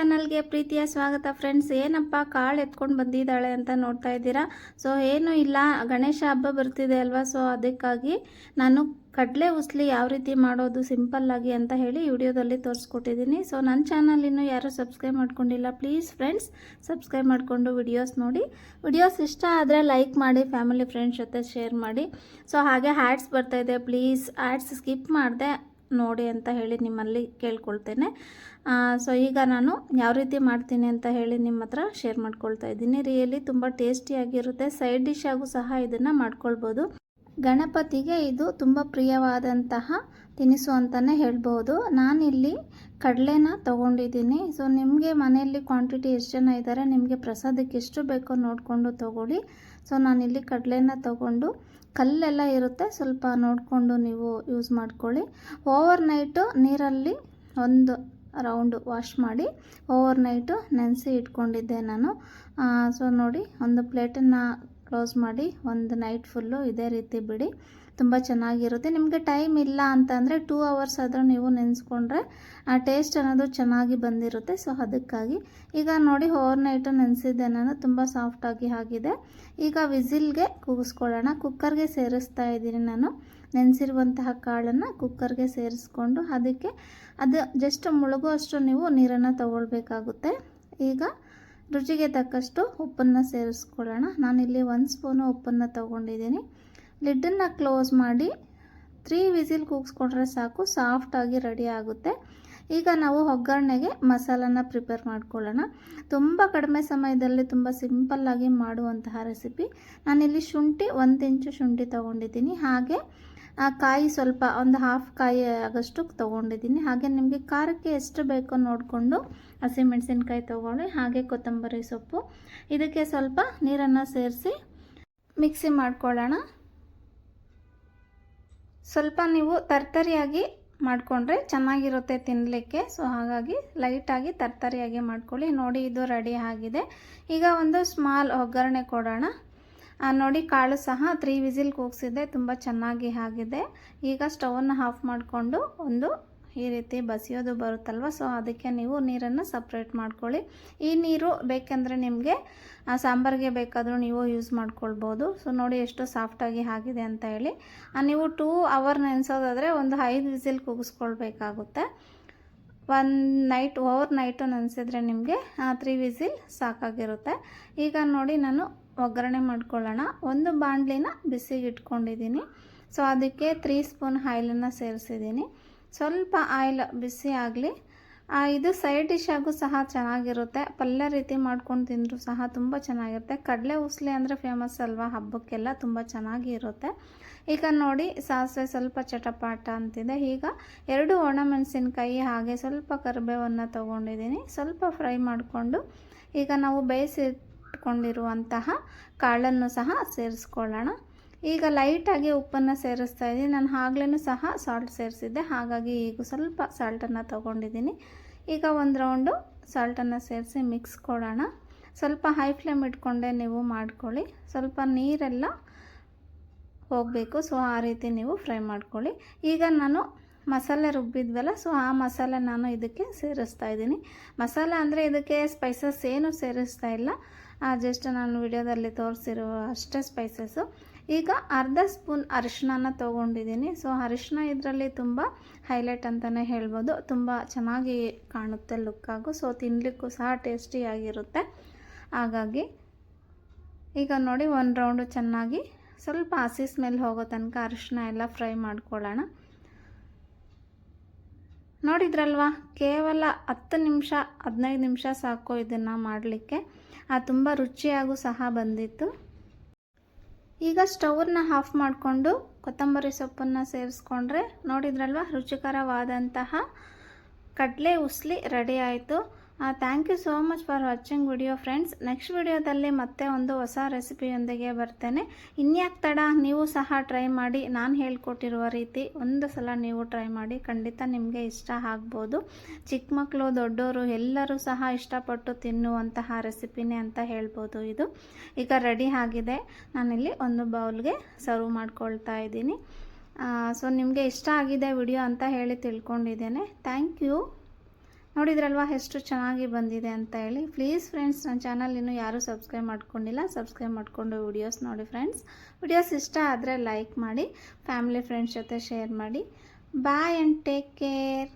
ಚಾನಲ್ಗೆ ಪ್ರೀತಿಯ ಸ್ವಾಗತ ಫ್ರೆಂಡ್ಸ್. ಏನಪ್ಪ ಕಾಳು ಎತ್ಕೊಂಡು ಬಂದಿದ್ದಾಳೆ ಅಂತ ನೋಡ್ತಾ ಇದ್ದೀರಾ. ಸೊ ಏನೂ ಇಲ್ಲ, ಗಣೇಶ ಹಬ್ಬ ಬರ್ತಿದೆ ಅಲ್ವಾ. ಸೊ ಅದಕ್ಕಾಗಿ ನಾನು ಕಡಲೆ ಉಸ್ಲಿ ಯಾವ ರೀತಿ ಮಾಡೋದು ಸಿಂಪಲ್ಲಾಗಿ ಅಂತ ಹೇಳಿ ವಿಡಿಯೋದಲ್ಲಿ ತೋರಿಸ್ಕೊಟ್ಟಿದ್ದೀನಿ. ಸೊ ನನ್ನ ಚಾನಲ್ ಇನ್ನೂ ಯಾರೂ ಸಬ್ಸ್ಕ್ರೈಬ್ ಮಾಡ್ಕೊಂಡಿಲ್ಲ, ಪ್ಲೀಸ್ ಫ್ರೆಂಡ್ಸ್ ಸಬ್ಸ್ಕ್ರೈಬ್ ಮಾಡಿಕೊಂಡು ವಿಡಿಯೋಸ್ ನೋಡಿ. ವಿಡಿಯೋಸ್ ಇಷ್ಟ ಆದರೆ ಲೈಕ್ ಮಾಡಿ, ಫ್ಯಾಮಿಲಿ ಫ್ರೆಂಡ್ಸ್ ಜೊತೆ ಶೇರ್ ಮಾಡಿ. ಸೊ ಹಾಗೆ ಆ್ಯಡ್ಸ್ ಬರ್ತಾಯಿದೆ, ಪ್ಲೀಸ್ ಆ್ಯಡ್ಸ್ ಸ್ಕಿಪ್ ಮಾಡಿದೆ ನೋಡಿ ಅಂತ ಹೇಳಿ ನಿಮ್ಮಲ್ಲಿ ಕೇಳ್ಕೊಳ್ತೇನೆ. ಸೊ ಈಗ ನಾನು ಯಾವ ರೀತಿ ಮಾಡ್ತೀನಿ ಅಂತ ಹೇಳಿ ನಿಮ್ಮ ಹತ್ರ ಶೇರ್ ಮಾಡ್ಕೊಳ್ತಾ ಇದ್ದೀನಿ. ರಿಯಲಿ ತುಂಬ ಟೇಸ್ಟಿಯಾಗಿರುತ್ತೆ. ಸೈಡ್ ಡಿಶ್ ಆಗೂ ಸಹ ಇದನ್ನು ಮಾಡ್ಕೊಳ್ಬೋದು. ಗಣಪತಿಗೆ ಇದು ತುಂಬ ಪ್ರಿಯವಾದಂತಹ ತಿನಿಸು ಅಂತಲೇ ಹೇಳ್ಬೋದು. ನಾನಿಲ್ಲಿ ಕಡಲೆನ ತೊಗೊಂಡಿದ್ದೀನಿ. ಸೊ ನಿಮಗೆ ಮನೆಯಲ್ಲಿ ಕ್ವಾಂಟಿಟಿ ಎಷ್ಟು ಜನ ಇದ್ದಾರೆ, ನಿಮಗೆ ಪ್ರಸಾದಕ್ಕೆ ಎಷ್ಟು ಬೇಕೋ ನೋಡಿಕೊಂಡು ತೊಗೊಳ್ಳಿ. ಸೊ ನಾನಿಲ್ಲಿ ಕಡಲೆನ ತೊಗೊಂಡು, ಕಲ್ಲೆಲ್ಲ ಇರುತ್ತೆ ಸ್ವಲ್ಪ ನೋಡಿಕೊಂಡು ನೀವು ಯೂಸ್ ಮಾಡ್ಕೊಳ್ಳಿ. ಓವರ್ ನೈಟು ನೀರಲ್ಲಿ ಒಂದು ರೌಂಡು ವಾಶ್ ಮಾಡಿ ಓವರ್ ನೈಟು ನೆನೆಸಿ ಇಟ್ಕೊಂಡಿದ್ದೆ ನಾನು. ಸೊ ನೋಡಿ, ಒಂದು ಪ್ಲೇಟನ್ನು ಕ್ಲೋಸ್ ಮಾಡಿ ಒಂದು ನೈಟ್ ಫುಲ್ಲು ಇದೇ ರೀತಿ ಬಿಡಿ, ತುಂಬ ಚೆನ್ನಾಗಿರುತ್ತೆ. ನಿಮಗೆ ಟೈಮ್ ಇಲ್ಲ ಅಂತಂದರೆ 2 ಅವರ್ಸ್ ಆದರೂ ನೀವು ನೆನೆಸ್ಕೊಂಡ್ರೆ ಆ ಟೇಸ್ಟ್ ಅನ್ನೋದು ಚೆನ್ನಾಗಿ ಬಂದಿರುತ್ತೆ. ಸೊ ಅದಕ್ಕಾಗಿ ಈಗ ನೋಡಿ ಓವರ್ ನೈಟು ನೆನೆಸಿದ್ದೆ ನಾನು, ತುಂಬ ಸಾಫ್ಟಾಗಿ ಆಗಿದೆ. ಈಗ ವಿಸಿಲ್ಗೆ ಕೂಗಿಸ್ಕೊಳ್ಳೋಣ. ಕುಕ್ಕರ್ಗೆ ಸೇರಿಸ್ತಾ ಇದ್ದೀನಿ ನಾನು. ನೆನೆಸಿರುವಂತಹ ಕಾಳನ್ನು ಕುಕ್ಕರ್ಗೆ ಸೇರಿಸ್ಕೊಂಡು ಅದಕ್ಕೆ ಅದು ಜಸ್ಟ್ ಮುಳುಗುವಷ್ಟು ನೀವು ನೀರನ್ನು ತಗೊಳ್ಬೇಕಾಗುತ್ತೆ. ಈಗ ರುಚಿಗೆ ತಕ್ಕಷ್ಟು ಉಪ್ಪನ್ನು ಸೇರಿಸ್ಕೊಳ್ಳೋಣ. ನಾನಿಲ್ಲಿ 1 ಸ್ಪೂನು ಉಪ್ಪನ್ನು ತೊಗೊಂಡಿದ್ದೀನಿ. ಲಿಡ್ಡನ್ನು ಕ್ಲೋಸ್ ಮಾಡಿ 3 ವಿಸಿಲ್ ಕೂಗಿಸ್ಕೊಂಡ್ರೆ ಸಾಕು, ಸಾಫ್ಟಾಗಿ ರೆಡಿ ಆಗುತ್ತೆ. ಈಗ ನಾವು ಒಗ್ಗರಣೆಗೆ ಮಸಾಲನ ಪ್ರಿಪೇರ್ ಮಾಡ್ಕೊಳ್ಳೋಣ. ತುಂಬ ಕಡಿಮೆ ಸಮಯದಲ್ಲಿ ತುಂಬ ಸಿಂಪಲ್ಲಾಗಿ ಮಾಡುವಂತಹ ರೆಸಿಪಿ. ನಾನಿಲ್ಲಿ ಶುಂಠಿ 1 ಇಂಚು ಶುಂಠಿ ತೊಗೊಂಡಿದ್ದೀನಿ. ಹಾಗೆ ಕಾಯಿ ಸ್ವಲ್ಪ ಒಂದು 1/2 ಕಾಯಿ ಆಗಷ್ಟು ತೊಗೊಂಡಿದ್ದೀನಿ. ಹಾಗೆ ನಿಮಗೆ ಖಾರಕ್ಕೆ ಎಷ್ಟು ಬೇಕೋ ನೋಡಿಕೊಂಡು ಹಸಿಮೆಣಸಿನ್ಕಾಯಿ ತೊಗೊಳ್ಳಿ. ಹಾಗೆ ಕೊತ್ತಂಬರಿ ಸೊಪ್ಪು, ಇದಕ್ಕೆ ಸ್ವಲ್ಪ ನೀರನ್ನು ಸೇರಿಸಿ ಮಿಕ್ಸಿ ಮಾಡ್ಕೊಳ್ಳೋಣ. ಸ್ವಲ್ಪ ನೀವು ತರ್ತರಿಯಾಗಿ ಮಾಡಿಕೊಂಡ್ರೆ ಚೆನ್ನಾಗಿರುತ್ತೆ ತಿನ್ನಲಿಕ್ಕೆ. ಸೊ ಹಾಗಾಗಿ ಲೈಟಾಗಿ ತರ್ತರಿಯಾಗಿ ಮಾಡ್ಕೊಳ್ಳಿ. ನೋಡಿ, ಇದು ರೆಡಿ ಆಗಿದೆ. ಈಗ ಒಂದು ಸ್ಮಾಲ್ ಒಗ್ಗರಣೆ ಕೊಡೋಣ. ನೋಡಿ, ಕಾಳು ಸಹ 3 ವಿಸಿಲ್ ಕೂಗಿಸಿದ್ದೆ, ತುಂಬ ಚೆನ್ನಾಗಿ ಆಗಿದೆ. ಈಗ ಸ್ಟವನ್ನು ಆಫ್ ಮಾಡಿಕೊಂಡು ಒಂದು ಈ ರೀತಿ ಬಸಿಯೋದು ಬರುತ್ತಲ್ವ, ಸೊ ಅದಕ್ಕೆ ನೀವು ನೀರನ್ನು ಸಪ್ರೇಟ್ ಮಾಡ್ಕೊಳ್ಳಿ. ಈ ನೀರು ಬೇಕೆಂದರೆ ನಿಮಗೆ ಸಾಂಬಾರಿಗೆ ಬೇಕಾದರೂ ನೀವು ಯೂಸ್ ಮಾಡ್ಕೊಳ್ಬೋದು. ಸೊ ನೋಡಿ ಎಷ್ಟು ಸಾಫ್ಟಾಗಿ ಆಗಿದೆ ಅಂತ ಹೇಳಿ. ನೀವು 2 ಅವರ್ ನೆನೆಸೋದಾದರೆ ಒಂದು 5 ವಿಸಿಲ್ ಕೂಗಿಸ್ಕೊಳ್ಬೇಕಾಗುತ್ತೆ. ಓವರ್ ನೈಟು ನೆನೆಸಿದ್ರೆ ನಿಮಗೆ 3 ವಿಸಿಲ್ ಸಾಕಾಗಿರುತ್ತೆ. ಈಗ ನೋಡಿ, ನಾನು ಒಗ್ಗರಣೆ ಮಾಡ್ಕೊಳ್ಳೋಣ. ಒಂದು ಬಾಣಲಿನ ಬಿಸಿಗೆ ಇಟ್ಕೊಂಡಿದ್ದೀನಿ. ಸೊ ಅದಕ್ಕೆ 3 ಸ್ಪೂನ್ ಆಯಿಲನ್ನು ಸೇರಿಸಿದ್ದೀನಿ. ಸ್ವಲ್ಪ ಆಯಿಲ್ ಬಿಸಿ ಆಗಲಿ. ಇದು ಸೈಡ್ ಡಿಶ್ ಆಗೂ ಸಹ ಚೆನ್ನಾಗಿರುತ್ತೆ. ಪಲ್ಯ ರೀತಿ ಮಾಡ್ಕೊಂಡು ತಿಂದರೂ ಸಹ ತುಂಬ ಚೆನ್ನಾಗಿರುತ್ತೆ. ಕಡಲೆ ಉಸ್ಲಿ ಅಂದರೆ ಫೇಮಸ್ ಅಲ್ವಾ ಹಬ್ಬಕ್ಕೆಲ್ಲ, ತುಂಬ ಚೆನ್ನಾಗಿ ಇರುತ್ತೆ. ಈಗ ನೋಡಿ, ಸಾಸಿವೆ ಸ್ವಲ್ಪ ಚಟಪಾಟ ಅಂತಿದೆ. ಈಗ 2 ಒಣಮೆಣಸಿನ್ಕಾಯಿ ಹಾಗೆ ಸ್ವಲ್ಪ ಕರಿಬೇವನ್ನು ತೊಗೊಂಡಿದ್ದೀನಿ. ಸ್ವಲ್ಪ ಫ್ರೈ ಮಾಡಿಕೊಂಡು ಈಗ ನಾವು ಬೇಯಿಸಿಟ್ಕೊಂಡಿರುವಂತಹ ಕಾಳನ್ನು ಸಹ ಸೇರಿಸ್ಕೊಳ್ಳೋಣ. ಈಗ ಲೈಟಾಗಿ ಉಪ್ಪನ್ನು ಸೇರಿಸ್ತಾ ಇದ್ದೀನಿ. ನಾನು ಆಗ್ಲೂ ಸಹ ಸಾಲ್ಟ್ ಸೇರಿಸಿದ್ದೆ, ಹಾಗಾಗಿ ಈಗ ಸ್ವಲ್ಪ ಸಾಲ್ಟನ್ನು ತೊಗೊಂಡಿದ್ದೀನಿ. ಈಗ ಒಂದು ರೌಂಡು ಸಾಲ್ಟನ್ನು ಸೇರಿಸಿ ಮಿಕ್ಸ್ ಕೊಡೋಣ. ಸ್ವಲ್ಪ ಹೈ ಫ್ಲೇಮ್ ಇಟ್ಕೊಂಡೆ ನೀವು ಮಾಡ್ಕೊಳ್ಳಿ. ಸ್ವಲ್ಪ ನೀರೆಲ್ಲ ಹೋಗಬೇಕು, ಸೊ ಆ ರೀತಿ ನೀವು ಫ್ರೈ ಮಾಡ್ಕೊಳ್ಳಿ. ಈಗ ನಾನು ಮಸಾಲೆ ರುಬ್ಬಿದ್ವಲ್ಲ, ಸೊ ಆ ಮಸಾಲೆ ನಾನು ಇದಕ್ಕೆ ಸೇರಿಸ್ತಾ ಇದ್ದೀನಿ. ಮಸಾಲೆ ಅಂದರೆ ಇದಕ್ಕೆ ಸ್ಪೈಸಸ್ ಏನು ಸೇರಿಸ್ತಾ ಇಲ್ಲ, ಜಸ್ಟ್ ನಾನು ವಿಡಿಯೋದಲ್ಲಿ ತೋರಿಸಿರೋ ಅಷ್ಟೇ ಸ್ಪೈಸಸ್ಸು. ಈಗ 1/2 ಸ್ಪೂನ್ ಅರಿಶಿನ ತೊಗೊಂಡಿದ್ದೀನಿ. ಸೊ ಅರಿಶಿನ ಇದರಲ್ಲಿ ತುಂಬ ಹೈಲೈಟ್ ಅಂತಲೇ ಹೇಳ್ಬೋದು. ತುಂಬ ಚೆನ್ನಾಗಿ ಕಾಣುತ್ತೆ ಲುಕ್ಕಾಗು. ಸೊ ತಿನ್ನಲಿಕ್ಕೂ ಸಹ ಟೇಸ್ಟಿಯಾಗಿರುತ್ತೆ. ಹಾಗಾಗಿ ಈಗ ನೋಡಿ, 1 ರೌಂಡು ಚೆನ್ನಾಗಿ ಸ್ವಲ್ಪ ಹಸಿ ಸ್ಮೆಲ್ ಹೋಗೋ ತನಕ ಅರಿಶಿನ ಎಲ್ಲ ಫ್ರೈ ಮಾಡ್ಕೊಳ್ಳೋಣ. ನೋಡಿದ್ರಲ್ವಾ, ಕೇವಲ 10 ನಿಮಿಷ 15 ನಿಮಿಷ ಸಾಕು ಇದನ್ನು ಮಾಡಲಿಕ್ಕೆ. ತುಂಬ ರುಚಿಯಾಗೂ ಸಹ ಬಂದಿತ್ತು. ಈಗ ಸ್ಟವ್ನ ಆಫ್ ಮಾಡಿಕೊಂಡು ಕೊತ್ತಂಬರಿ ಸೊಪ್ಪನ್ನು ಸೇರಿಸ್ಕೊಂಡ್ರೆ ನೋಡಿದ್ರಲ್ವ, ರುಚಿಕರವಾದಂತಹ ಕಡಲೆ ಉಸ್ಲಿ ರೆಡಿ ಆಯಿತು. Thank you so much for watching video friends. Next ವಿಡಿಯೋದಲ್ಲಿ ಮತ್ತೆ ಒಂದು ಹೊಸ ರೆಸಿಪಿಯೊಂದಿಗೆ ಬರ್ತೇನೆ. ಇನ್ಯಾಕೆ ತಡ, ನೀವು ಸಹ ಟ್ರೈ ಮಾಡಿ. ನಾನು ಹೇಳ್ಕೊಟ್ಟಿರುವ ರೀತಿ ಒಂದು ಸಲ ನೀವು ಟ್ರೈ ಮಾಡಿ, ಖಂಡಿತ ನಿಮಗೆ ಇಷ್ಟ ಆಗ್ಬೋದು. ಚಿಕ್ಕ ಮಕ್ಕಳು ದೊಡ್ಡವರು ಎಲ್ಲರೂ ಸಹ ಇಷ್ಟಪಟ್ಟು ತಿನ್ನುವಂತಹ ರೆಸಿಪಿನೇ ಅಂತ ಹೇಳ್ಬೋದು ಇದು. ಈಗ ರೆಡಿ ಆಗಿದೆ. ನಾನಿಲ್ಲಿ ಒಂದು ಬೌಲ್ಗೆ ಸರ್ವ್ ಮಾಡ್ಕೊಳ್ತಾ ಇದ್ದೀನಿ. ಸೊ ನಿಮಗೆ ಇಷ್ಟ ಆಗಿದೆ ವಿಡಿಯೋ ಅಂತ ಹೇಳಿ ತಿಳ್ಕೊಂಡಿದ್ದೇನೆ. Thank you. ನೋಡಿದ್ರಲ್ವಾ ಎಷ್ಟು ಚೆನ್ನಾಗಿ ಬಂದಿದೆ ಅಂತ ಹೇಳಿ. ಪ್ಲೀಸ್ ಫ್ರೆಂಡ್ಸ್, ನನ್ನ ಚಾನಲ್ ಇನ್ನೂ ಯಾರೂ ಸಬ್ಸ್ಕ್ರೈಬ್ ಮಾಡ್ಕೊಂಡಿಲ್ಲ, ಸಬ್ಸ್ಕ್ರೈಬ್ ಮಾಡಿಕೊಂಡು ವಿಡಿಯೋಸ್ ನೋಡಿ ಫ್ರೆಂಡ್ಸ್. ವಿಡಿಯೋಸ್ ಇಷ್ಟ ಆದರೆ ಲೈಕ್ ಮಾಡಿ, ಫ್ಯಾಮಿಲಿ ಫ್ರೆಂಡ್ಸ್ ಜೊತೆ ಶೇರ್ ಮಾಡಿ. Boy and take care.